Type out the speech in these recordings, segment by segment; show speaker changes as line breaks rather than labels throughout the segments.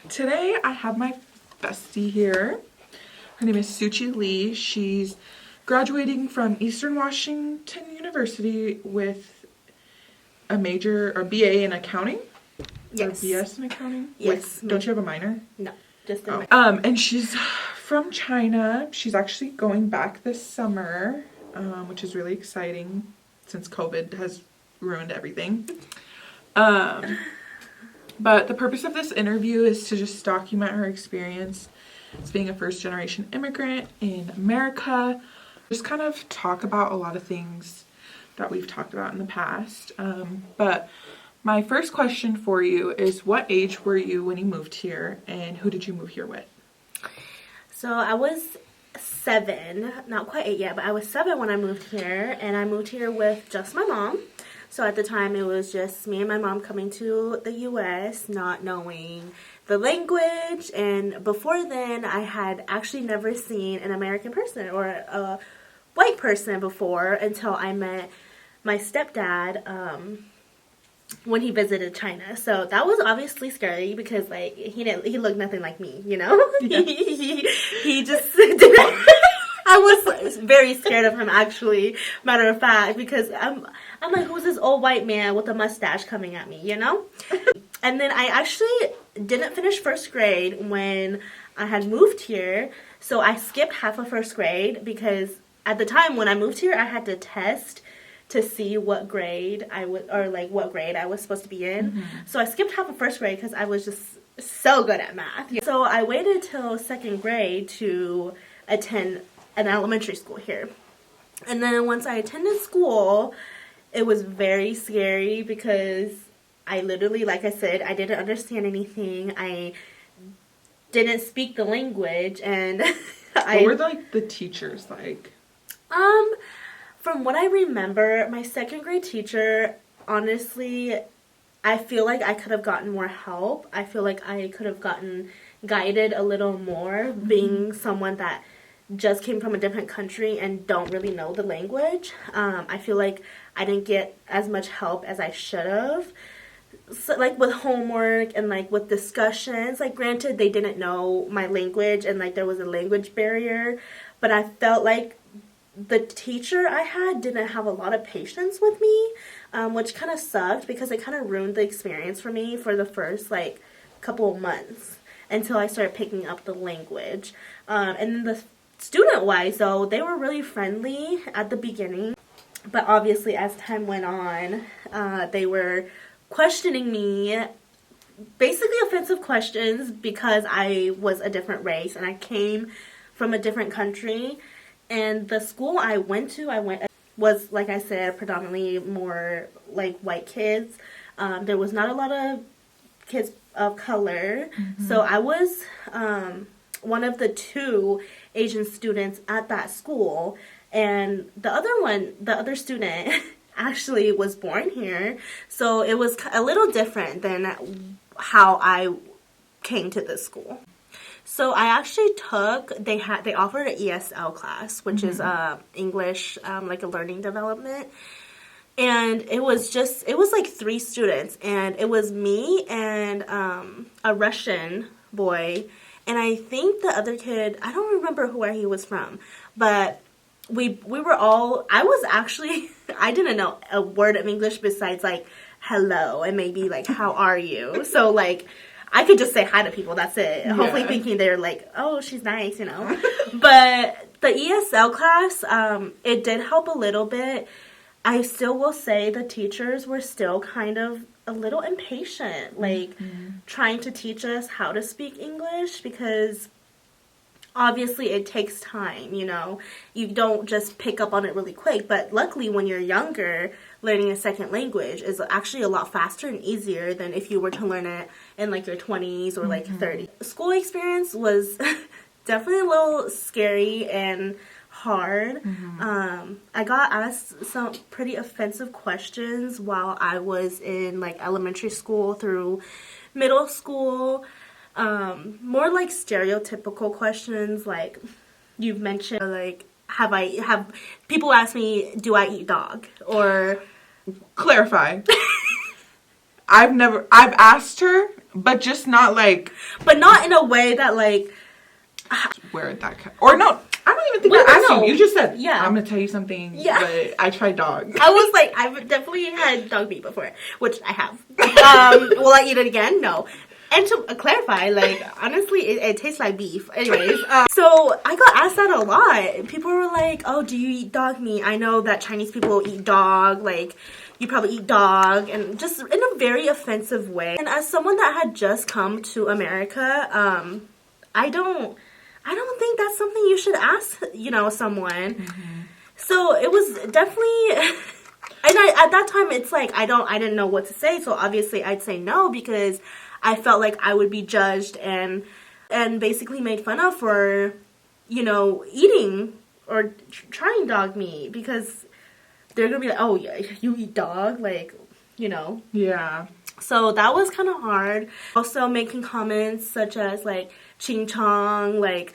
Today I have my bestie here. Her name is Suchi Lee. She's graduating from Eastern Washington University with a major or BA in accounting.
Yes.
Or BS in accounting?
Yes.
Don't you have a minor?
No, just a minor.
And she's from China. She's actually going back this summer, which is really exciting since COVID has ruined everything. But the purpose of this interview is to just document her experience as being a first-generation immigrant in America. Just kind of talk about a lot of things that we've talked about in the past. But my first question for you is, what age were you when you moved here, and who did you move here with?
So I was 7, not quite 8 yet, but I was 7 when I moved here, and I moved here with just my mom. So at the time, it was just me and my mom coming to the U.S., not knowing the language. And before then, I had actually never seen an American person or a white person before until I met my stepdad when he visited China. So that was obviously scary because, like, he looked nothing like me, you know? Yeah. he just didn't... I was very scared of him, actually, matter of fact, because I'm like, who's this old white man with a mustache coming at me, you know? And then I actually didn't finish first grade when I had moved here, so I skipped half of first grade because at the time when I moved here, I had to test to see what grade I would, or like what grade I was supposed to be in. Mm-hmm. So I skipped half of first grade because I was just so good at math. So I waited till second grade to attend an elementary school here. And then once I attended school, it was very scary because I literally, like I said, I didn't understand anything. I didn't speak the language, and
What were the teachers like?
From what I remember, my second grade teacher, honestly, I feel like I could have gotten more help. I feel like I could have gotten guided a little more, being someone that just came from a different country and don't really know the language. I feel like I didn't get as much help as I should have. So, like, with homework and, like, with discussions, like, granted, they didn't know my language and, like, there was a language barrier, but I felt like the teacher I had didn't have a lot of patience with me, which kind of sucked because it kind of ruined the experience for me for the first, like, couple of months until I started picking up the language. And then the student-wise, though, they were really friendly at the beginning, but obviously as time went on, they were questioning me, basically offensive questions because I was a different race and I came from a different country. And the school I went to was, like I said, predominantly more like white kids. There was not a lot of kids of color, so I was one of the 2 Asian students at that school, and the other student actually was born here, so it was a little different than how I came to this school. So I actually they offered an ESL class, which is English, like a learning development. And it was like 3 students, and it was me and a Russian boy, and I think the other kid, I don't remember where he was from, but we were all, I didn't know a word of English besides, like, hello, and maybe, like, how are you? So, like, I could just say hi to people, that's it. Yeah. Hopefully thinking they're like, oh, she's nice, you know. But the ESL class, it did help a little bit. I still will say the teachers were still kind of a little impatient, like trying to teach us how to speak English, because obviously it takes time, you know. You don't just pick up on it really quick, but luckily when you're younger, learning a second language is actually a lot faster and easier than if you were to learn it in like your 20s or like 30s. School experience was definitely a little scary and hard. I got asked some pretty offensive questions while I was in like elementary school through middle school. More like stereotypical questions, like you've mentioned, like have people ask me, do I eat dog? Or
clarify. I've asked her, but just not like.
But not in a way that like.
Where that or no, I don't even think
Wait,
I asked
no.
you. You just said,
Yeah.
I'm gonna tell you something.
Yeah.
But I tried dog.
I was like, I've definitely had dog meat before, which I have. Will I eat it again? No. And to clarify, like, honestly, it tastes like beef. Anyways, so I got asked that a lot. People were like, oh, do you eat dog meat? I know that Chinese people eat dog, like, you probably eat dog, and just in a very offensive way. And as someone that had just come to America, I don't think that's something you should ask, someone. Mm-hmm. So it was definitely, and at that time, it's like, I didn't know what to say. So obviously I'd say no, because I felt like I would be judged and basically made fun of for, eating or trying dog meat, because they're going to be like, oh, yeah, you eat dog? Like,
Yeah.
So that was kind of hard. Also making comments such as, like, ching chong, like,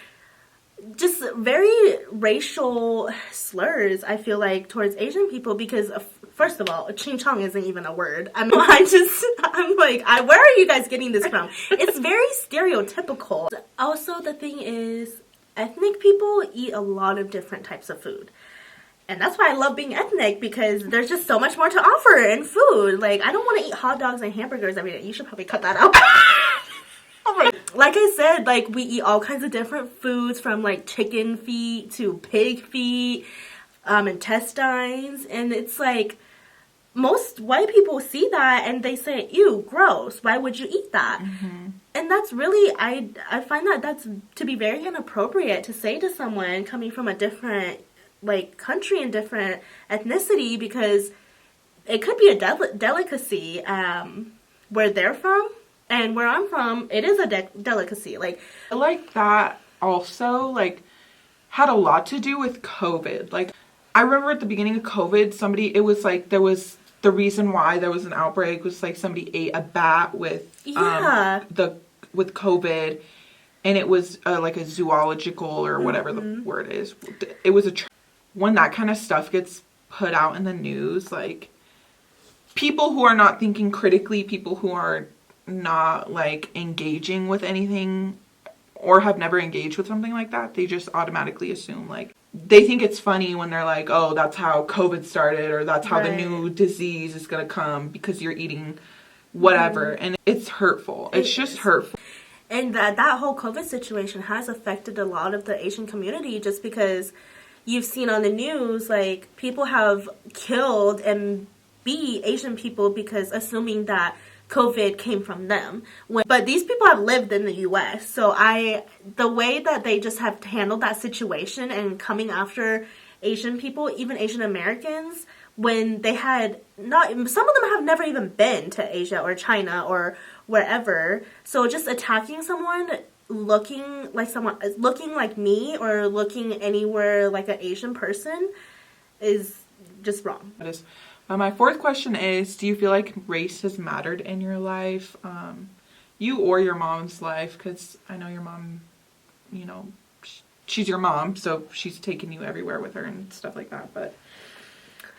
just very racial slurs, I feel like, towards Asian people, because first of all, ching chong isn't even a word. I'm like, where are you guys getting this from? It's very stereotypical. Also, the thing is, ethnic people eat a lot of different types of food. And that's why I love being ethnic, because there's just so much more to offer in food. Like, I don't want to eat hot dogs and hamburgers every day. You should probably cut that out. Like I said, like, we eat all kinds of different foods, from like chicken feet to pig feet, intestines, and it's like most white people see that and they say, ew, gross, why would you eat that? Mm-hmm. And that's really, I find that that's to be very inappropriate to say to someone coming from a different like country and different ethnicity, because it could be a delicacy where they're from. And where I'm from, it is a delicacy. Like,
I like that also, like, had a lot to do with COVID. Like, I remember at the beginning of COVID, it was like, there was, the reason why there was an outbreak was like somebody ate a bat with, with COVID, and it was like a zoological or whatever the word is. It was when that kind of stuff gets put out in the news, like, people who are not thinking critically, people who are not like engaging with anything or have never engaged with something like that, they just automatically assume, like, they think it's funny when they're like, oh, that's how COVID started, or that's how the new disease is gonna come because you're eating whatever. And it's hurtful. It's just hurtful.
And that whole COVID situation has affected a lot of the Asian community, just because you've seen on the news, like, people have killed and beat Asian people because assuming that COVID came from them. But these people have lived in the U.S. So the way that they just have handled that situation and coming after Asian people, even Asian Americans, when they had some of them have never even been to Asia or China or wherever. So just attacking someone looking like me or looking anywhere like an Asian person is just wrong.
That is. My fourth question is, do you feel like race has mattered in your life? You or your mom's life? Because I know your mom, she's your mom, so she's taken you everywhere with her and stuff like that. But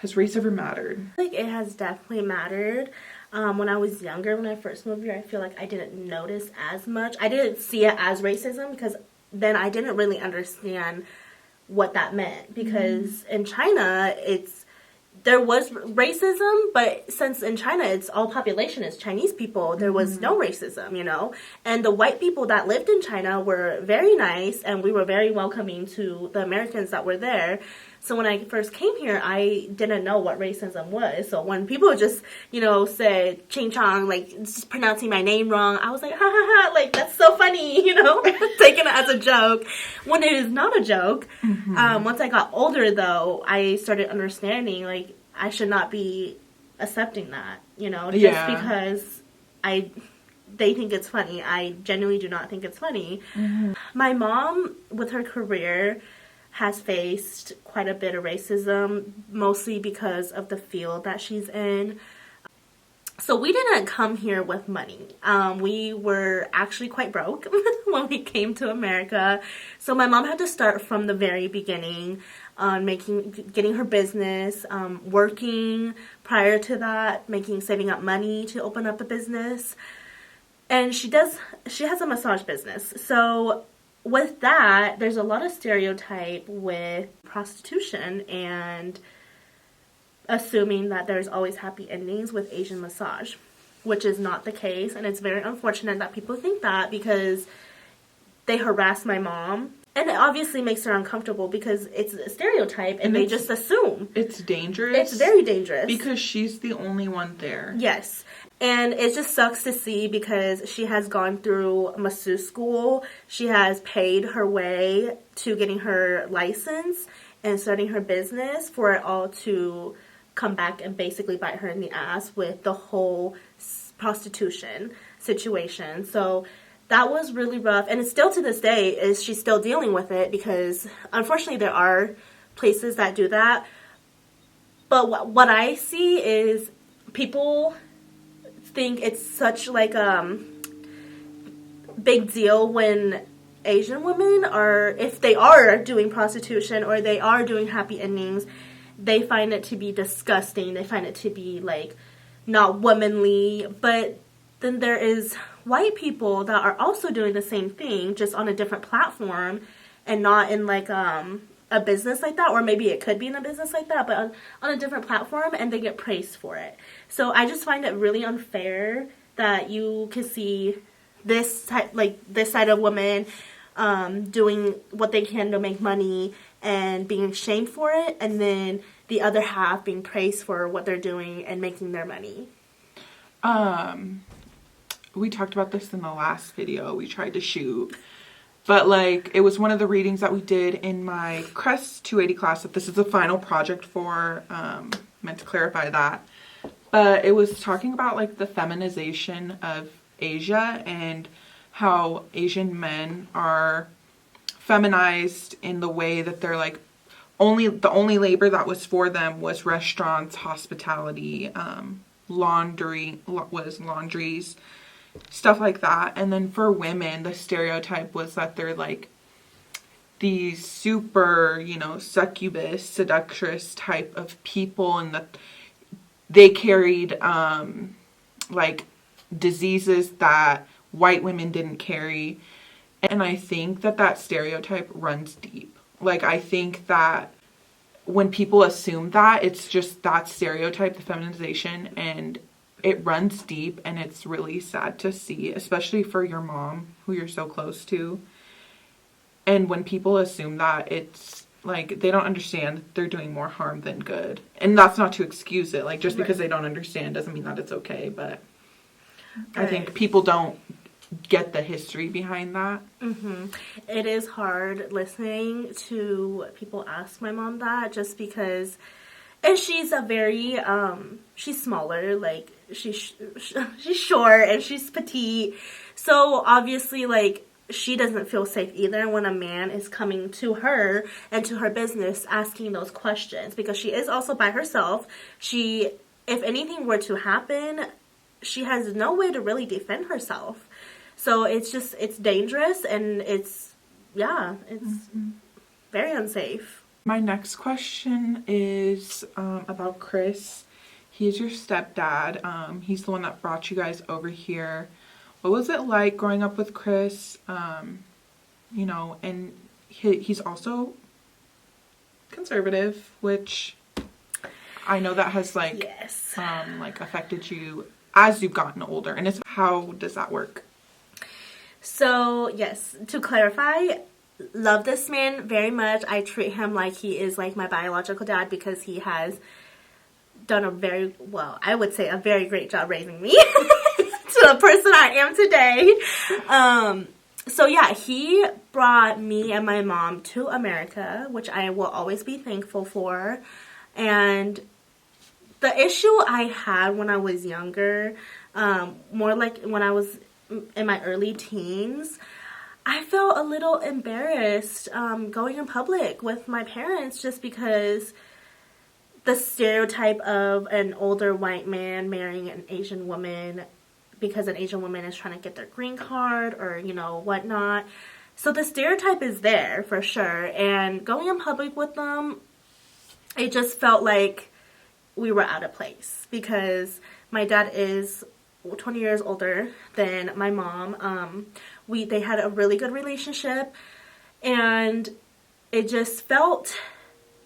has race ever mattered?
Like, it has definitely mattered. When I was younger, when I first moved here, I feel like I didn't notice as much. I didn't see it as racism, because then I didn't really understand what that meant. Because in China, there was racism, but since in China it's all population is Chinese people, there was no racism, And the white people that lived in China were very nice, and we were very welcoming to the Americans that were there. So when I first came here, I didn't know what racism was. So when people just, say ching chong, like just pronouncing my name wrong, I was like, ha ha ha, like, that's so funny, taking it as a joke, when it is not a joke. Once I got older, though, I started understanding, like, I should not be accepting that, just because they think it's funny. I genuinely do not think it's funny. My mom, with her career, has faced quite a bit of racism, mostly because of the field that she's in. So we didn't come here with money. We were actually quite broke when we came to America. So my mom had to start from the very beginning. on getting her business, working prior to that, saving up money to open up a business. And she has a massage business. So with that, there's a lot of stereotype with prostitution and assuming that there's always happy endings with Asian massage, which is not the case. And it's very unfortunate that people think that, because they harass my mom. And it obviously makes her uncomfortable because it's a stereotype and they just assume.
It's dangerous.
It's very dangerous.
Because she's the only one there.
Yes. And it just sucks to see, because she has gone through masseuse school. She has paid her way to getting her license and starting her business, for it all to come back and basically bite her in the ass with the whole prostitution situation. So that was really rough, and it's still to this day, she's still dealing with it, because unfortunately there are places that do that. But what I see is people think it's such like big deal when Asian women if they are doing prostitution or they are doing happy endings, they find it to be disgusting. They find it to be like not womanly. But then there is white people that are also doing the same thing, just on a different platform and not in like a business like that, or maybe it could be in a business like that, but on a different platform, and they get praised for it. So I just find it really unfair that you can see this side of women doing what they can to make money and being shamed for it, and then the other half being praised for what they're doing and making their money.
We talked about this in the last video we tried to shoot. But, like, it was one of the readings that we did in my CRES 280 class that this is the final project for. Meant to clarify that. But it was talking about, like, the feminization of Asia and how Asian men are feminized in the way that they're, like, the only labor that was for them was restaurants, hospitality, laundries, stuff like that. And then for women, the stereotype was that they're like these super, succubus, seductress type of people, and that they carried like diseases that white women didn't carry. And I think that stereotype runs deep. Like, I think that when people assume that, it's just that stereotype, the feminization, and it runs deep, and it's really sad to see, especially for your mom, who you're so close to. And when people assume that, it's like they don't understand they're doing more harm than good. And that's not to excuse it. Like, just because they don't understand doesn't mean that it's okay. But I think people don't get the history behind that.
Mm-hmm. It is hard listening to people ask my mom that, just because... And she's a very, she's smaller, like, she's short and she's petite. So, obviously, like, she doesn't feel safe either when a man is coming to her and to her business asking those questions. Because she is also by herself. If anything were to happen, she has no way to really defend herself. So, it's dangerous, and it's very unsafe.
My next question is about Chris. He's your stepdad. He's the one that brought you guys over here. What was it like growing up with Chris? And he's also conservative, which I know that has affected you as you've gotten older. And how does that work?
So, yes, to clarify, love this man very much. I treat him like he is like my biological dad, because he has done a very great job raising me to the person I am today. So yeah, he brought me and my mom to America, which I will always be thankful for. And the issue I had when I was younger, more like when I was in my early teens, I felt a little embarrassed going in public with my parents, just because the stereotype of an older white man marrying an Asian woman because an Asian woman is trying to get their green card or, whatnot. So the stereotype is there for sure. And going in public with them, it just felt like we were out of place because my dad is 20 years older than my mom. They had a really good relationship, and it just felt,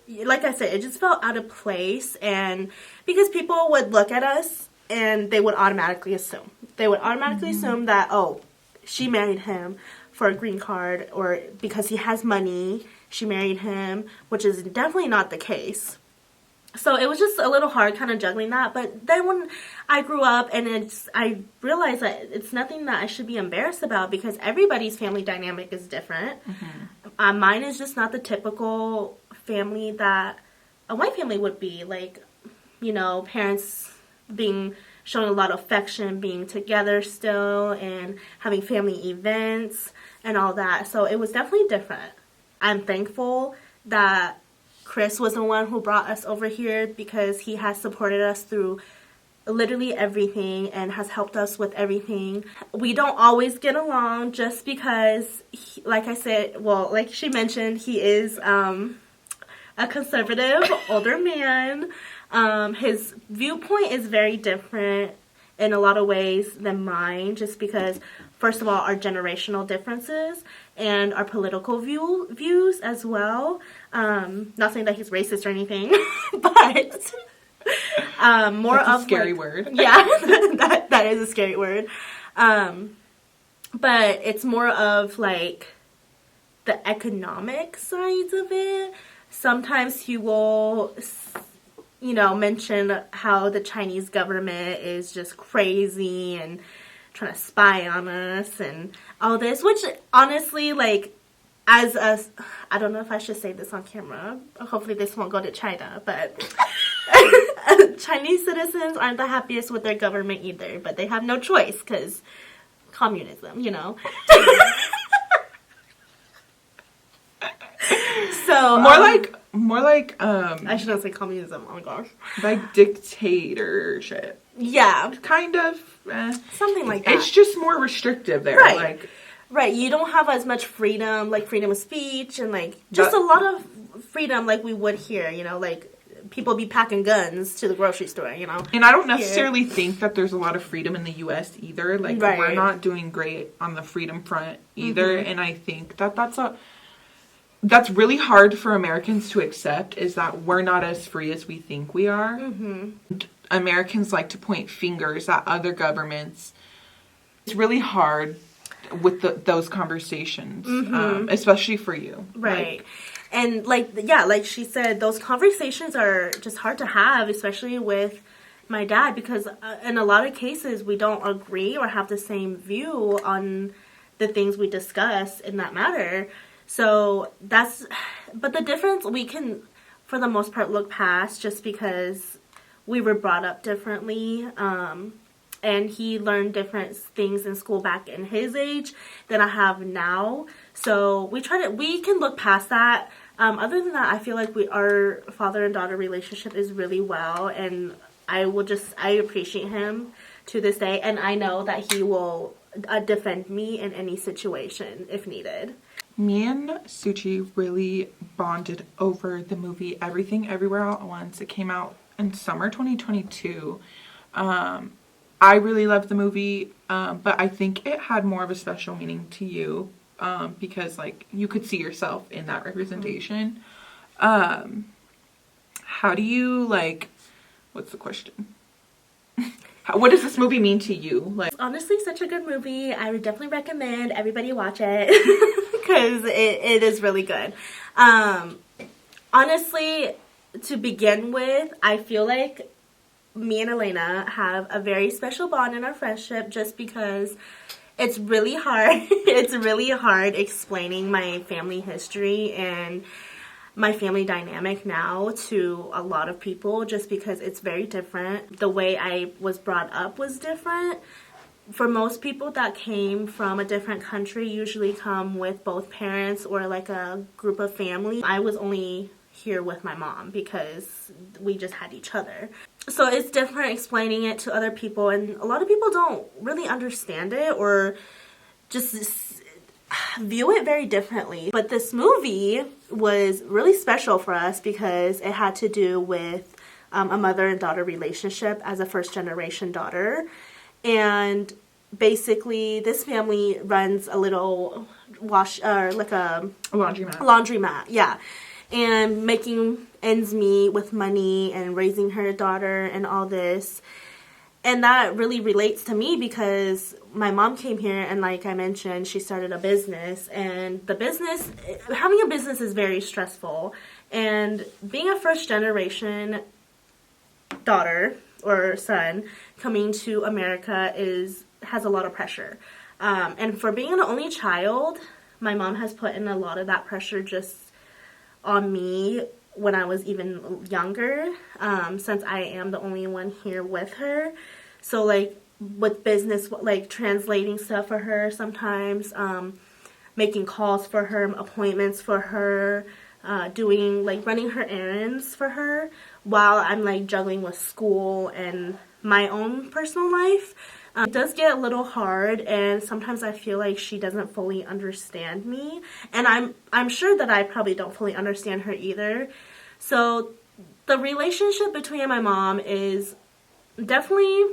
like I said, it just felt out of place. And because people would look at us and they would automatically assume. They would automatically assume that, oh, she married him for a green card, or because he has money, she married him, which is definitely not the case. So it was just a little hard kind of juggling that. But then when I grew up, and I realized that it's nothing that I should be embarrassed about because everybody's family dynamic is different. Mine is just not the typical family that a white family would be. Like, you know, parents showing a lot of affection, being together still, and having family events and all that. So it was definitely different. I'm thankful that CRES was the one who brought us over here because he has supported us through literally everything and has helped us with everything. We don't always get along just because, like I said, well, like she mentioned, he is a conservative older man. His viewpoint is very different in a lot of ways than mine, just because, first of all, our generational differences and our political views as well. Not saying that he's racist or anything, but more
That's
of
a scary
like,
word.
Yeah, that is a scary word. But it's more of like the economic sides of it. Sometimes he will, you know, mention how the Chinese government is just crazy and trying to spy on us and all this, which honestly, like, as us, I don't know if I should say this on camera. Hopefully this won't go to China, but Chinese citizens aren't the happiest with their government either, but they have no choice because communism, you know. So
more like
I shouldn't say communism. Oh my gosh,
like dictatorship.
Yeah,
Kind of.
something like that.
It's just more restrictive there.
Right.
Like,
right, you don't have as much freedom, like freedom of speech and like just a lot of freedom like we would here, you know, like people be packing guns to the grocery store, you know.
and I don't necessarily think that there's a lot of freedom in the U.S. either. Like,
Right.
we're not doing great on the freedom front either. And I think that that's really hard for Americans to accept, is that we're not as free as we think we are. Americans like to point fingers at other governments. It's really hard with those conversations, especially for you.
Right.
Like,
And like she said, those conversations are just hard to have, especially with my dad, because in a lot of cases we don't agree or have the same view on the things we discuss in that matter. So but the difference we can, for the most part, look past just because we were brought up differently. And he learned different things in school back in his age than I have now. So we can look past that. Other than that, I feel like our father and daughter relationship is really well, and I appreciate him to this day, and I know that he will defend me in any situation if needed.
me and Suchi really bonded over the movie Everything Everywhere All at Once. It came out in summer 2022. I really loved the movie, but I think it had more of a special meaning to you, because like you could see yourself in that representation. How do you what's the question? What does this movie mean to you? Like,
honestly, such a good movie. I would definitely recommend everybody watch it because it is really good. Honestly, to begin with, I feel like me and Elena have a very special bond in our friendship just because it's really hard. It's really hard explaining my family history and my family dynamic now to a lot of people just because it's very different. The way I was brought up was different. For most people that came from a different country usually come with both parents or like a group of family. I was only here with my mom because we just had each other. So it's different explaining it to other people, and a lot of people don't really understand it, or just view it very differently. But this movie was really special for us because it had to do with a mother and daughter relationship as a first generation daughter. And basically this family runs a little like a laundromat, yeah, and making ends meet with money and raising her daughter and all this. And that really relates to me because my mom came here and, like I mentioned, she started a business. And having a business is very stressful. And being a first generation daughter or son coming to America has a lot of pressure. And for being an only child, my mom has put in a lot of that pressure just on me when I was even younger, since I am the only one here with her. So, like, with business, like, translating stuff for her sometimes, making calls for her, appointments for her, running her errands for her while I'm, like, juggling with school and my own personal life. It does get a little hard, and sometimes I feel like she doesn't fully understand me, and I'm sure that I probably don't fully understand her either. So the relationship between my mom is definitely,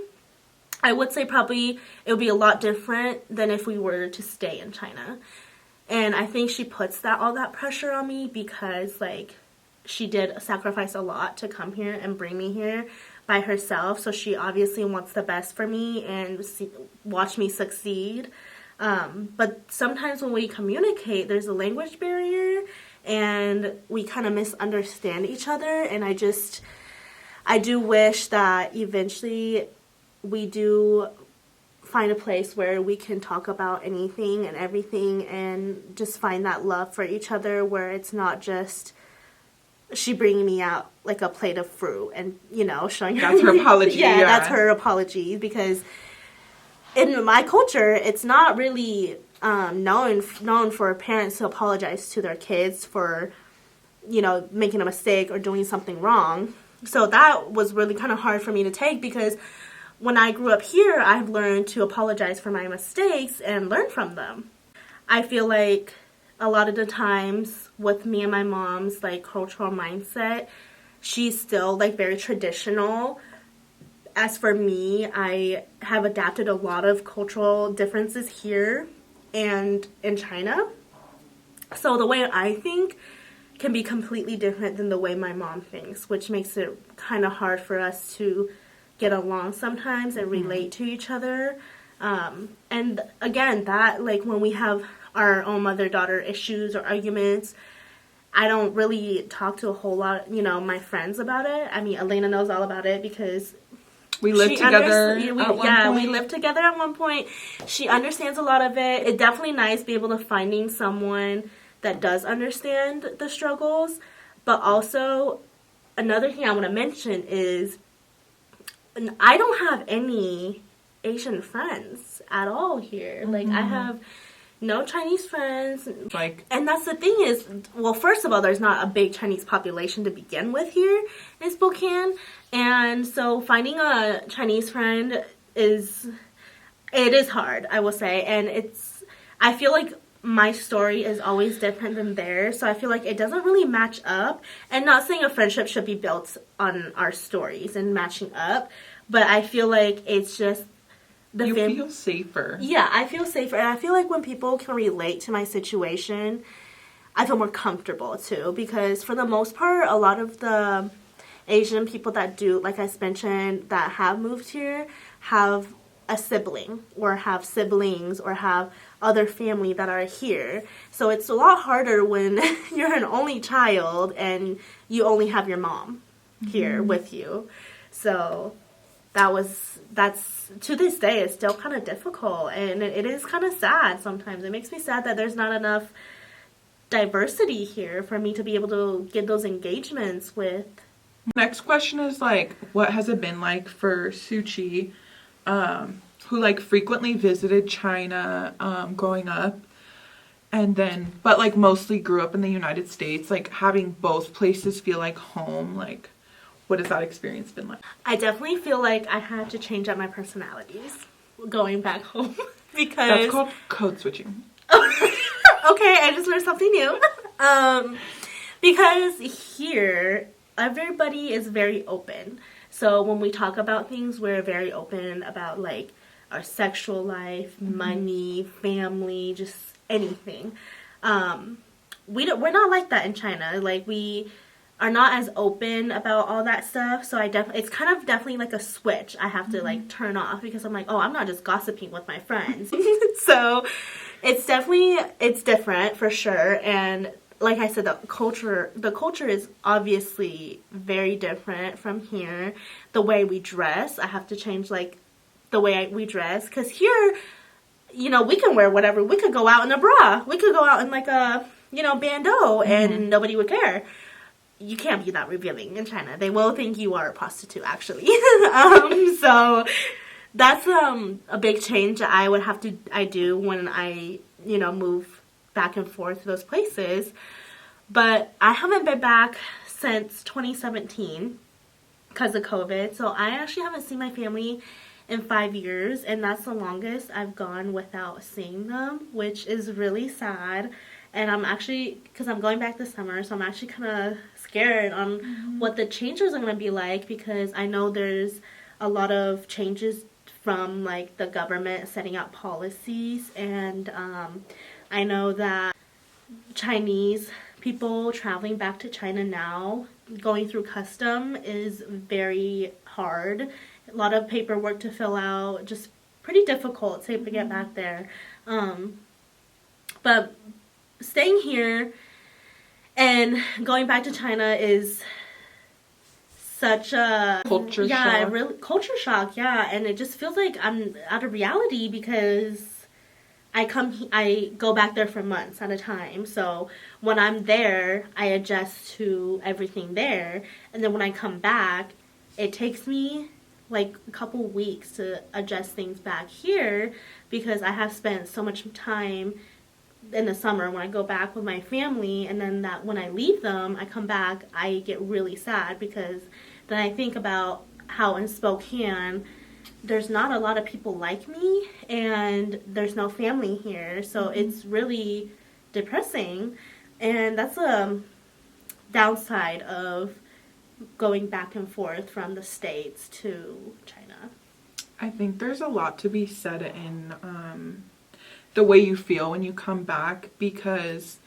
I would say probably it would be a lot different than if we were to stay in China. And I think she puts all that pressure on me because, like, she did sacrifice a lot to come here and bring me here by herself. So she obviously wants the best for me and watch me succeed. But sometimes when we communicate, there's a language barrier and we kind of misunderstand each other. And I do wish that eventually we do find a place where we can talk about anything and everything and just find that love for each other, where it's not just she bringing me out like a plate of fruit and, you know, showing her.
That's her apology.
Yeah, that's her apology, because in my culture, it's not really known for parents to apologize to their kids for, you know, making a mistake or doing something wrong. So that was really kind of hard for me to take, because when I grew up here, I've learned to apologize for my mistakes and learn from them. I feel like a lot of the times with me and my mom's, like, cultural mindset, she's still, like, very traditional. As for me, I have adapted a lot of cultural differences here and in China. So the way I think can be completely different than the way my mom thinks, which makes it kind of hard for us to get along sometimes and relate to each other. And again, that, like, when we have our own mother-daughter issues or arguments, I don't really talk to a whole lot, you know, my friends about it. I mean, Elena knows all about it because
we lived together at one point.
We lived together at one point. She understands a lot of it. It's definitely nice to be able to finding someone that does understand the struggles. But also, another thing I want to mention is I don't have any Asian friends at all here. Mm-hmm. Like, I have no Chinese friends. And that's the thing is, well, first of all, there's not a big Chinese population to begin with here in Spokane. And so finding a Chinese friend is hard, I will say. And I feel like my story is always different than theirs. So I feel like it doesn't really match up. And not saying a friendship should be built on our stories and matching up, but I feel like it's just
you feel safer.
Yeah, I feel safer. And I feel like when people can relate to my situation, I feel more comfortable too. Because for the most part, a lot of the Asian people that do, like I mentioned, that have moved here, have a sibling or have siblings or have other family that are here. So it's a lot harder when you're an only child and you only have your mom here with you. So that's to this day, it's still kind of difficult, and it is kind of sad sometimes. It makes me sad that there's not enough diversity here for me to be able to get those engagements with.
Next question is, like, what has it been like for Suchi, who, like, frequently visited China growing up, and then, but, like, mostly grew up in the United States, like, having both places feel like home, like, what has that experience been like?
I definitely feel like I had to change up my personalities going back home because...
That's called code switching.
I just learned something new. Because here, everybody is very open. So when we talk about things, we're very open about like our sexual life, money, family, just anything. We're not like that in China. Like we are not as open about all that stuff. So it's kind of definitely like a switch I have to like turn off, because I'm like, oh, I'm not just gossiping with my friends. So it's different for sure. And like I said, the culture is obviously very different from here. The way we dress, I have to change like the way we dress, because here, you know, we can wear whatever. We could go out in a bra. We could go out in like a, you know, bandeau, and nobody would care. You can't be that revealing in China. They will think you are a prostitute, actually. So that's a big change that I do when I, you know, move back and forth to those places. But I haven't been back since 2017 because of COVID. So I actually haven't seen my family in 5 years, and that's the longest I've gone without seeing them, which is really sad. And I'm actually, because I'm going back this summer, so I'm actually kind of scared on what the changes are going to be like, because I know there's a lot of changes from like the government setting out policies, and I know that Chinese people traveling back to China now, going through custom is very hard. A lot of paperwork to fill out, just pretty difficult to get back there. But staying here and going back to China is such a
culture shock.
really culture shock, and it just feels like I'm out of reality, because I go back there for months at a time. So when I'm there, I adjust to everything there, and then when I come back, it takes me like a couple weeks to adjust things back here, because I have spent so much time in the summer when I go back with my family, and then that when I leave them, I come back, I get really sad, because then I think about how in Spokane there's not a lot of people like me, and there's no family here, so it's really depressing. And that's a downside of going back and forth from the States to China.
I think there's a lot to be said in the way you feel when you come back, because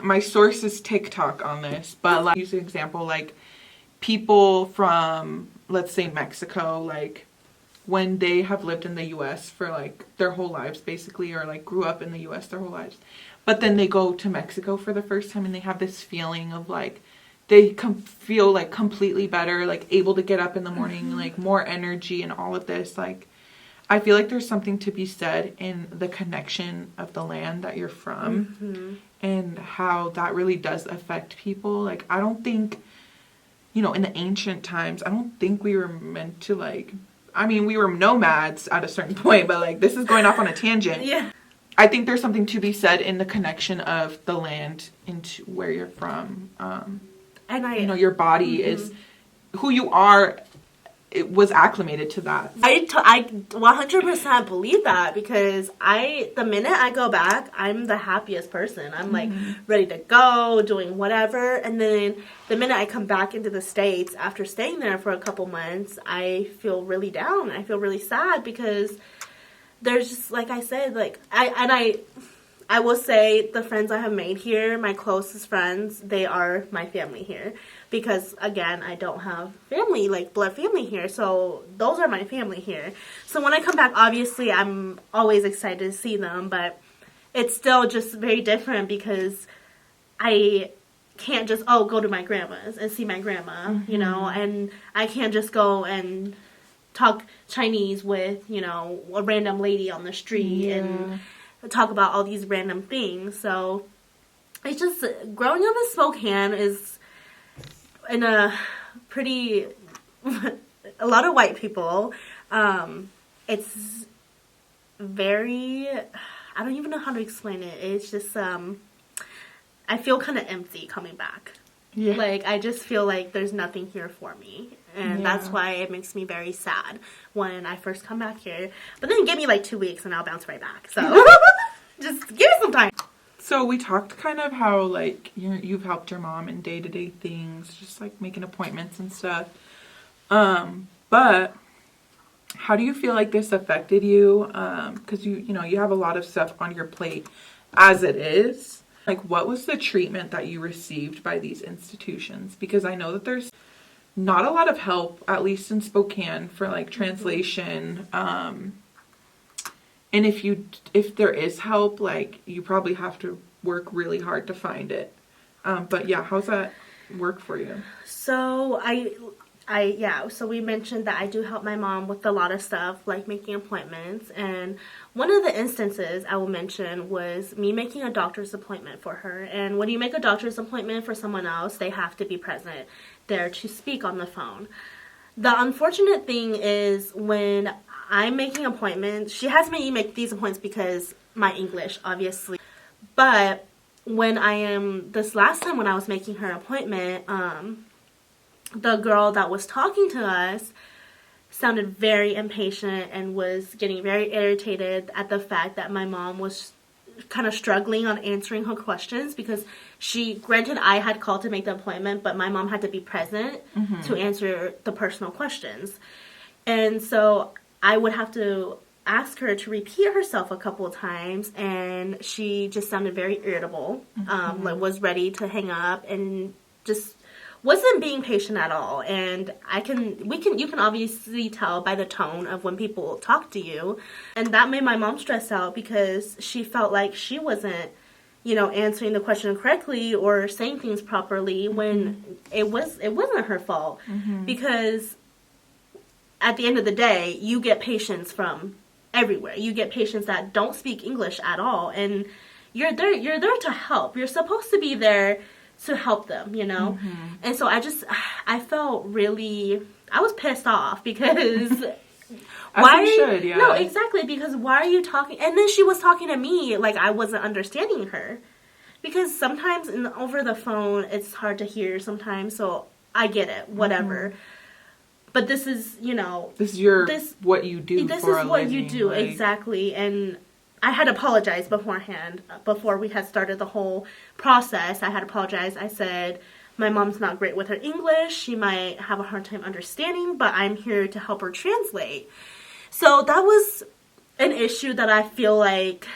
my source is TikTok on this, but like, use an example, like people from, let's say, Mexico, like when they have lived in the US for like their whole lives basically, or like grew up in the US their whole lives, but then they go to Mexico for the first time, and they have this feeling of like they feel like completely better, like able to get up in the morning, like more energy and all of this. Like I feel like there's something to be said in the connection of the land that you're from, and how that really does affect people. Like I don't think, you know, in the ancient times, I don't think we were meant to like, I mean, we were nomads at a certain point, but like this is going off on a tangent.
Yeah.
I think there's something to be said in the connection of the land into where you're from.
And
you know, your body is who you are. It was acclimated to that.
I 100% believe that, because the minute I go back, I'm the happiest person. I'm like ready to go, doing whatever. And then the minute I come back into the States after staying there for a couple months, I feel really down. I feel really sad, because there's just, like I said, like I will say the friends I have made here, my closest friends, they are my family here. Because, again, I don't have family, like blood family here. So those are my family here. So when I come back, obviously, I'm always excited to see them. But it's still just very different, because I can't just, go to my grandma's and see my grandma, you know. And I can't just go and talk Chinese with, you know, a random lady on the street and talk about all these random things. So it's just, growing up in Spokane is in a pretty, a lot of white people. It's very, I don't even know how to explain it. It's just, I feel kind of empty coming back. Yeah. Like, I just feel like there's nothing here for me. And that's why it makes me very sad when I first come back here. But then give me like 2 weeks and I'll bounce right back. So just give me some time.
So we talked kind of how like you've helped your mom in day-to-day things, just like making appointments and stuff. But how do you feel like this affected you? Because you know, you have a lot of stuff on your plate as it is. Like, what was the treatment that you received by these institutions? Because I know that there's not a lot of help, at least in Spokane, for like translation. And if there is help, like, you probably have to work really hard to find it. But yeah, how's that work for you?
So so we mentioned that I do help my mom with a lot of stuff, like making appointments. And one of the instances I will mention was me making a doctor's appointment for her. And when you make a doctor's appointment for someone else, they have to be present there to speak on the phone. The unfortunate thing is when I'm making appointments, she has me make these appointments because my English, obviously. But this last time when I was making her appointment, the girl that was talking to us sounded very impatient and was getting very irritated at the fact that my mom was kind of struggling on answering her questions because granted, I had called to make the appointment, but my mom had to be present to answer the personal questions. And so I would have to ask her to repeat herself a couple of times, and she just sounded very irritable, like was ready to hang up and just wasn't being patient at all. And you can obviously tell by the tone of when people talk to you. And that made my mom stress out because she felt like she wasn't, answering the question correctly or saying things properly when it wasn't her fault. Because at the end of the day, you get patients from everywhere. You get patients that don't speak English at all, and you're there to help. You're supposed to be there to help them, And so I felt I was pissed off because
As you should, yeah.
No, exactly, because why are you talking? And then she was talking to me like I wasn't understanding her, because sometimes over the phone it's hard to hear sometimes. So I get it, whatever. But this is,
what you do.
This
for
is
a
what
living,
you do,
like...
exactly. And I had apologized beforehand, before we had started the whole process. I had apologized. I said, my mom's not great with her English. She might have a hard time understanding, but I'm here to help her translate. So that was an issue that I feel like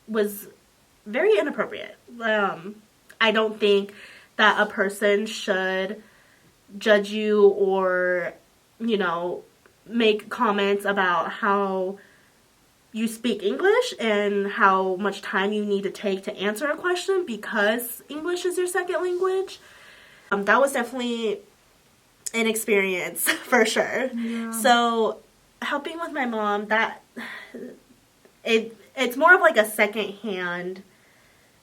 was very inappropriate. I don't think that a person should judge you or, make comments about how you speak English and how much time you need to take to answer a question because English is your second language. That was definitely an experience for sure. Yeah. So helping with my mom, it's more of like a secondhand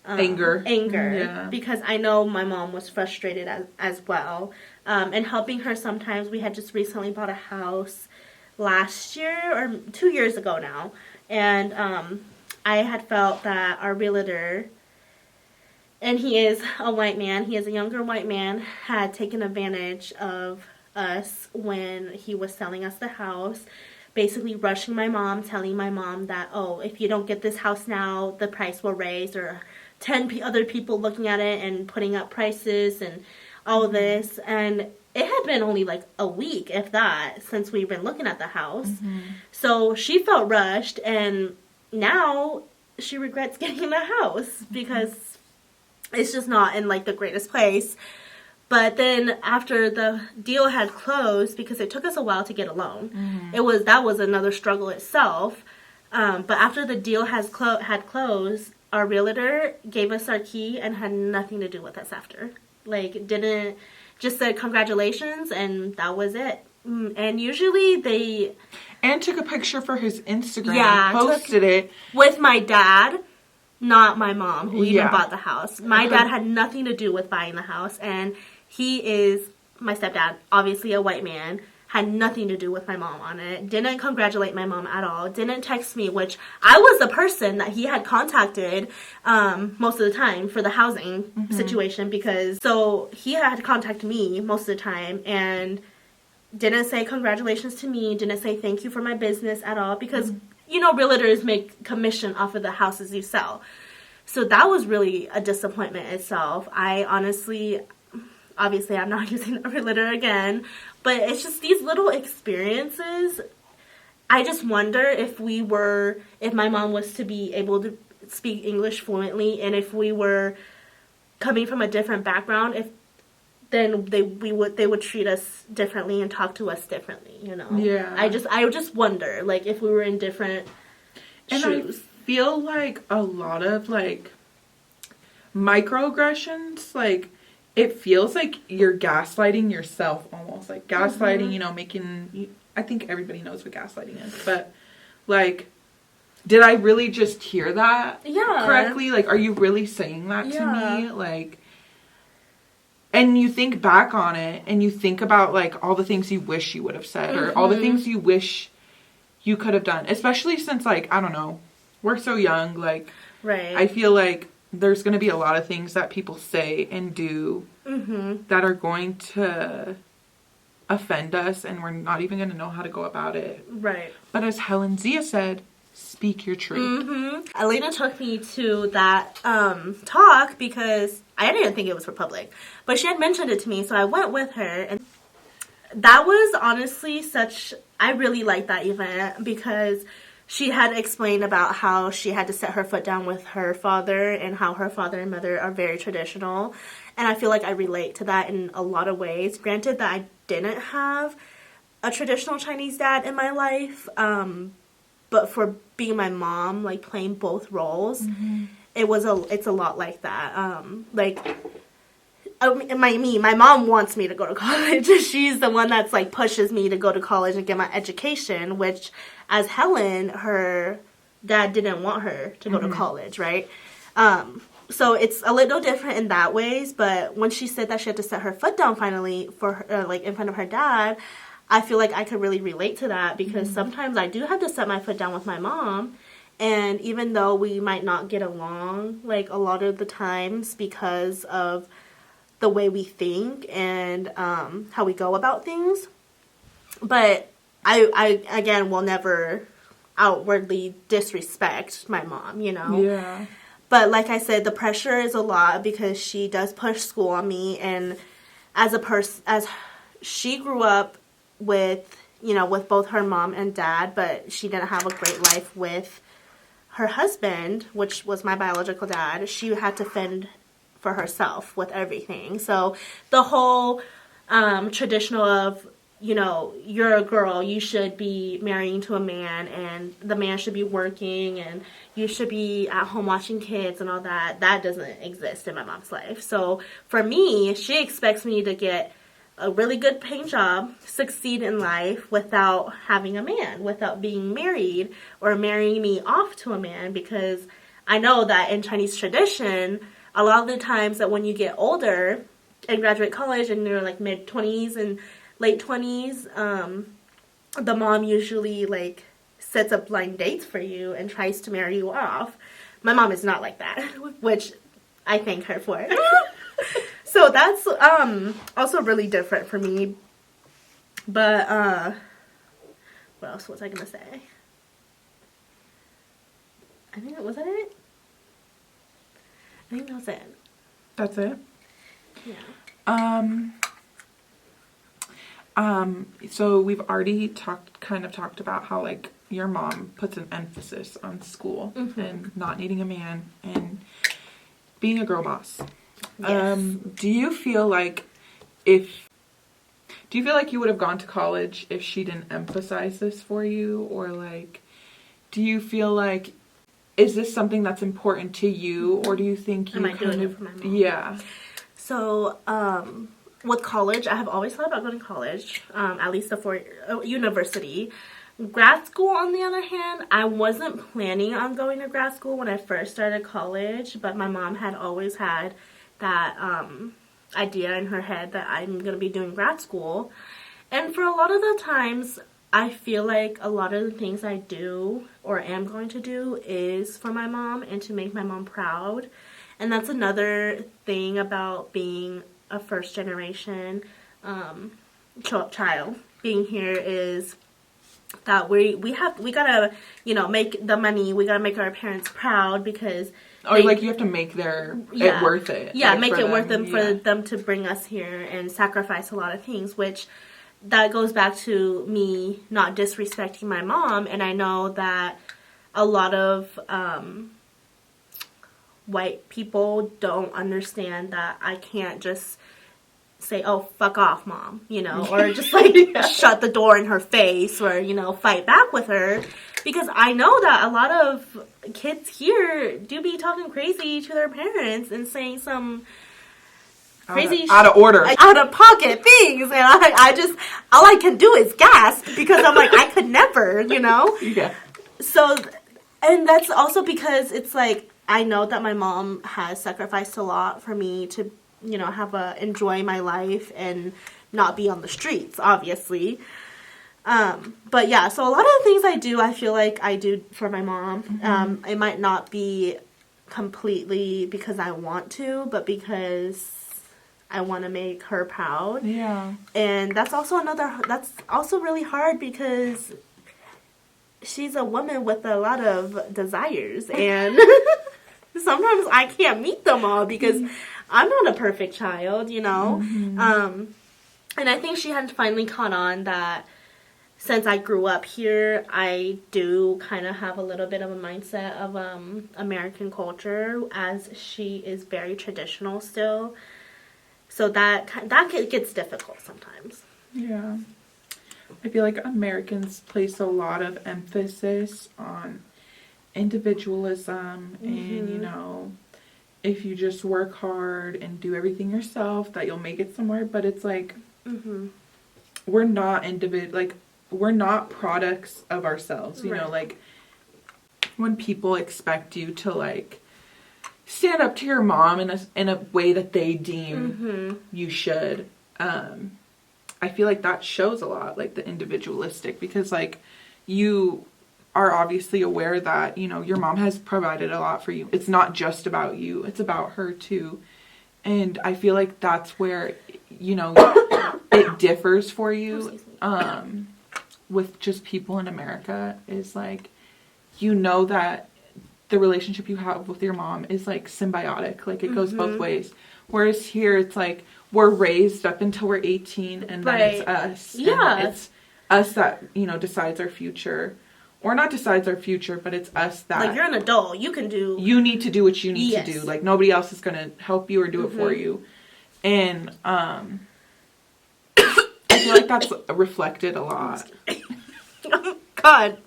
anger. Yeah. Because I know my mom was frustrated as well. And helping her sometimes, we had just recently bought a house last year or 2 years ago now. And I had felt that our realtor, and he is a white man, he is a younger white man, had taken advantage of us when he was selling us the house, basically rushing my mom, telling my mom that, oh, if you don't get this house now, the price will raise, or 10 other people looking at it and putting up prices and all of this. And it had been only like a week, if that, since we've been looking at the house. So she felt rushed, and now she regrets getting the house because it's just not in like the greatest place. But then after the deal had closed, because it took us a while to get a loan, that was another struggle itself. But after the deal had closed, our realtor gave us our key and had nothing to do with us after. Just said congratulations, and that was it. And usually
and took a picture for his Instagram, posted it
with my dad, not my mom, who even bought the house. My dad had nothing to do with buying the house, and he is my stepdad, obviously a white man, had nothing to do with my mom on it. Didn't congratulate my mom at all. Didn't text me, which I was the person that he had contacted most of the time for the housing situation, so he had contacted me most of the time and didn't say congratulations to me, didn't say thank you for my business at all, because realtors make commission off of the houses you sell. So that was really a disappointment itself. I honestly, obviously I'm not using the letter again, but it's just these little experiences. I just wonder if my mom was to be able to speak English fluently, and if we were coming from a different background, if then they would treat us differently and talk to us differently, you know.
Yeah.
I just wonder, like, if we were in different shoes.
I feel like a lot of like microaggressions, like it feels like you're gaslighting yourself almost, like gaslighting, you know, making, I think everybody knows what gaslighting is, but like, did I really just hear that correctly? Like, are you really saying that to me? Like, and you think back on it and you think about like all the things you wish you would have said or all the things you wish you could have done, especially since like, I don't know, we're so young. Like, I feel like there's going to be a lot of things that people say and do that are going to offend us, and we're not even going to know how to go about it. Right. But as Helen Zia said, speak your truth.
Elena took me to that talk because I didn't think it was for public, but she had mentioned it to me, so I went with her, and that was honestly I really liked that event because she had explained about how she had to set her foot down with her father and how her father and mother are very traditional. And I feel like I relate to that in a lot of ways. Granted that I didn't have a traditional Chinese dad in my life, but for being my mom, like playing both roles, it's a lot like that. My mom wants me to go to college. She's the one that's like pushes me to go to college and get my education, which as Helen, her dad didn't want her to go to college, right? So it's a little different in that ways, but when she said that she had to set her foot down finally for her, like in front of her dad, I feel like I could really relate to that because sometimes I do have to set my foot down with my mom, and even though we might not get along like a lot of the times because of the way we think and how we go about things, but I again will never outwardly disrespect my mom, you know.
Yeah.
But like I said, the pressure is a lot because she does push school on me, and as she grew up with, you know, with both her mom and dad, but she didn't have a great life with her husband, which was my biological dad. She had to fend for herself with everything. So the whole traditional of, you know, you're a girl, you should be marrying to a man, and the man should be working, and you should be at home watching kids and all that, that doesn't exist in my mom's life. So for me, she expects me to get a really good paying job, succeed in life without having a man, without being married or marrying me off to a man, because I know that in Chinese tradition, a lot of the times that when you get older and graduate college and you're like mid-20s and late 20s, the mom usually like sets up blind dates for you and tries to marry you off. My mom is not like that, which I thank her for. So that's also really different for me. But what else was I gonna say? I think that was it. I think that was it.
That's it?
Yeah.
So we've already talked about how like your mom puts an emphasis on school and not needing a man and being a girl boss. Yes. Do you feel like you would have gone to college if she didn't emphasize this for you? Or like, do you feel like, is this something that's important to you, or do you think you
Am I doing it for my mom?
Yeah.
So, with college, I have always thought about going to college, at least university. Grad school, on the other hand, I wasn't planning on going to grad school when I first started college, but my mom had always had that idea in her head that I'm going to be doing grad school. And for a lot of the times, I feel like a lot of the things I do or am going to do is for my mom and to make my mom proud. And that's another thing about being a first generation child being here, is that we gotta, you know, make the money, we gotta make our parents proud, because
Or like you have to make it worth it.
Yeah,
like,
make it worth
them.
it for them to bring us here and sacrifice a lot of things, which that goes back to me not disrespecting my mom. And I know that a lot of white people don't understand that I can't just say, oh, fuck off, mom, you know, or just like shut the door in her face or, you know, fight back with her. Because I know that a lot of kids here do be talking crazy to their parents and saying some crazy
out of order,
out of pocket things. And I just, all I can do is gasp because I'm like, I could never, you know?
Yeah.
So, and that's also because it's like, I know that my mom has sacrificed a lot for me to, you know, enjoy my life and not be on the streets, obviously. But yeah, so a lot of the things I do, I feel like I do for my mom.
Mm-hmm.
It might not be completely because I want to, but because I want to make her proud.
Yeah.
And that's also really hard because she's a woman with a lot of desires, and sometimes I can't meet them all because I'm not a perfect child, you know?
Mm-hmm.
And I think she had finally caught on that since I grew up here, I do kind of have a little bit of a mindset of American culture, as she is very traditional still. So that gets difficult sometimes.
Yeah. I feel like Americans place a lot of emphasis on individualism and, you know, if you just work hard and do everything yourself, that you'll make it somewhere. But it's like, we're not we're not products of ourselves, you know, like when people expect you to like stand up to your mom in a way that they deem you should. I feel like that shows a lot, like the individualistic, because like you are obviously aware that, you know, your mom has provided a lot for you. It's not just about you, it's about her too. And I feel like that's where, you know, it differs for you. With just people in America is like, you know, that the relationship you have with your mom is like symbiotic, like it goes both ways. Whereas here it's like we're raised up until we're 18 and then it's us.
Yeah.
And it's us that, you know, decides our future. Or not decides our future, but it's us that...
Like, you're an adult. You can do...
You need to do what you need to do. Like, nobody else is going to help you or do it for you. And, I feel like that's reflected a lot.
God.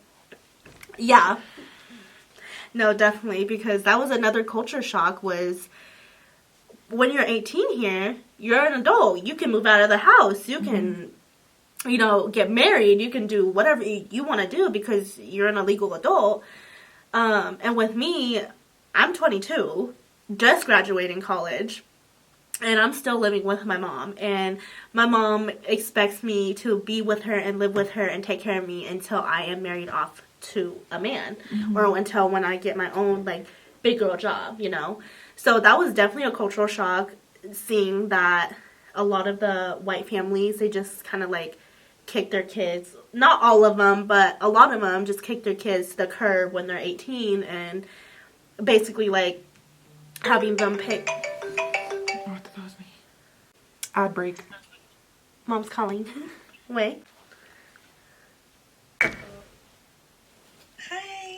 Yeah. No, definitely, because that was another culture shock was when you're 18 here, you're an adult. You can move out of the house. You can, you know, get married. You can do whatever you want to do because you're an illegal adult. And with me, I'm 22, just graduating college. And I'm still living with my mom. And my mom expects me to be with her and live with her and take care of me until I am married off to a man. Or until when I get my own, like, big girl job, you know. So that was definitely a cultural shock, seeing that a lot of the white families, they just kind of, like, kick their kids. Not all of them, but a lot of them just kick their kids to the curb when they're 18. And basically, like, having them pick...
Ad break.
Mom's calling. Wait.
Hi.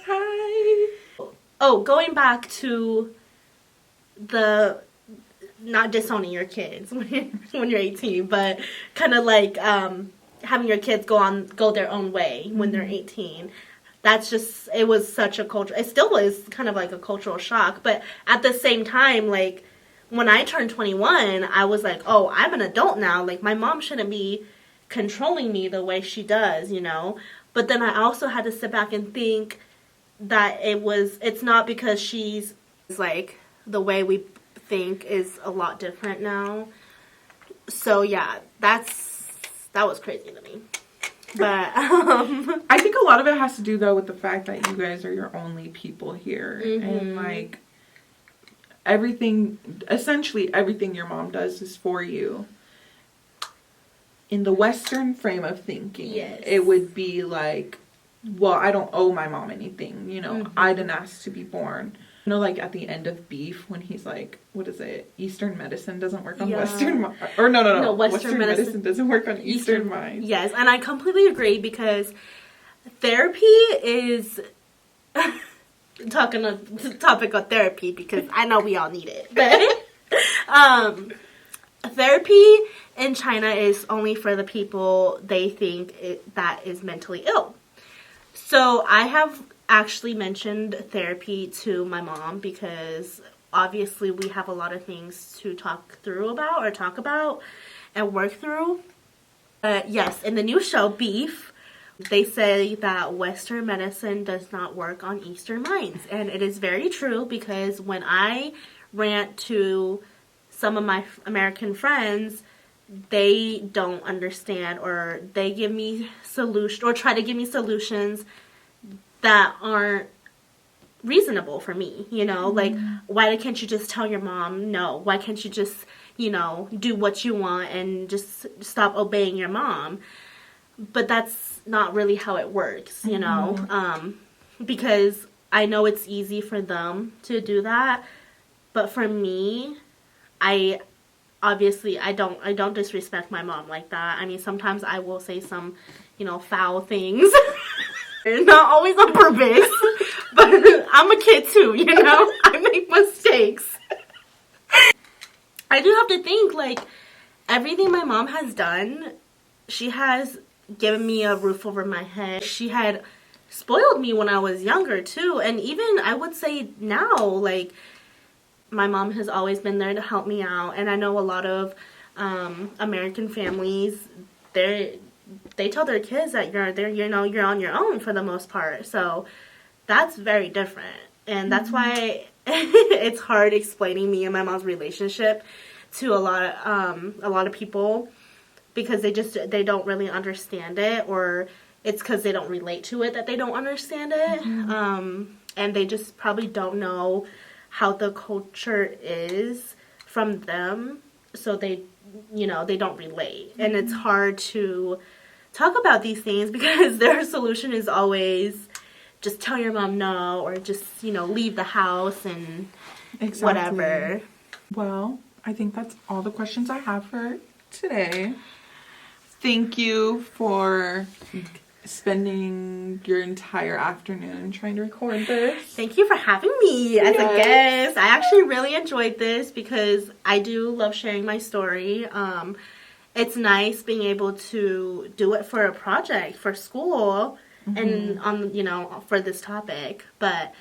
Hi.
Oh, going back to the not disowning your kids when you're 18, but kind of like having your kids go their own way when they're 18. That's just, it was such a culture. It still is kind of like a cultural shock, but at the same time, like, when I turned 21, I was like, oh, I'm an adult now. Like, my mom shouldn't be controlling me the way she does, you know? But then I also had to sit back and think that it's not because she's, like, the way we think is a lot different now. So, yeah, that was crazy to me. But,
I think a lot of it has to do, though, with the fact that you guys are your only people here. And, like... essentially everything your mom does is for you. In the Western frame of thinking, it would be like, well, I don't owe my mom anything, you know, I didn't ask to be born. You know, like at the end of Beef when he's like, what is it? Eastern medicine doesn't work on
Yeah.
or no.
No,
Western medicine doesn't work on Eastern minds.
Yes, and I completely agree because therapy is talking on the topic of therapy because I know we all need it. But therapy in China is only for the people they think that is mentally ill. So I have actually mentioned therapy to my mom because obviously we have a lot of things to talk about and work through. Yes, in the new show, Beef, they say that Western medicine does not work on Eastern minds. And it is very true because when I rant to some of my American friends, they don't understand or they give me solutions or try to give me solutions that aren't reasonable for me, you know, like, why can't you just tell your mom no? Why can't you just, you know, do what you want and just stop obeying your mom? But that's not really how it works, you know, because I know it's easy for them to do that, but for me, I don't disrespect my mom like that. I mean, sometimes I will say some, you know, foul things. Not always on purpose, but I'm a kid too, you know? I make mistakes. I do have to think, like, everything my mom has done, she has given me a roof over my head. She had spoiled me when I was younger too, and even I would say now, like, my mom has always been there to help me out, and I know a lot of American families, they tell their kids that you're on your own for the most part. So that's very different, and that's why it's hard explaining me and my mom's relationship to a lot of people because they don't really understand it, or it's because they don't relate to it that they don't understand it, and they just probably don't know how the culture is from them, so they don't relate, and it's hard to talk about these things because their solution is always just tell your mom no, or just, you know, leave the house and whatever.
Well, I think that's all the questions I have for today. Thank you for spending your entire afternoon trying to record this.
Thank you for having me as a guest. I actually really enjoyed this because I do love sharing my story. It's nice being able to do it for a project for school and for this topic, but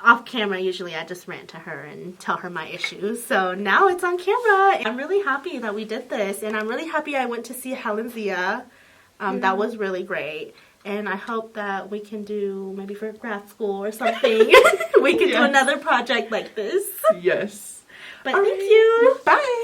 off camera usually I just rant to her and tell her my issues. So now it's on camera. I'm really happy that we did this, and I'm really happy I went to see Helen Zia. That was really great. And I hope that we can do, maybe for grad school or something, we can do another project like this.
Yes.
But thank you.
Bye.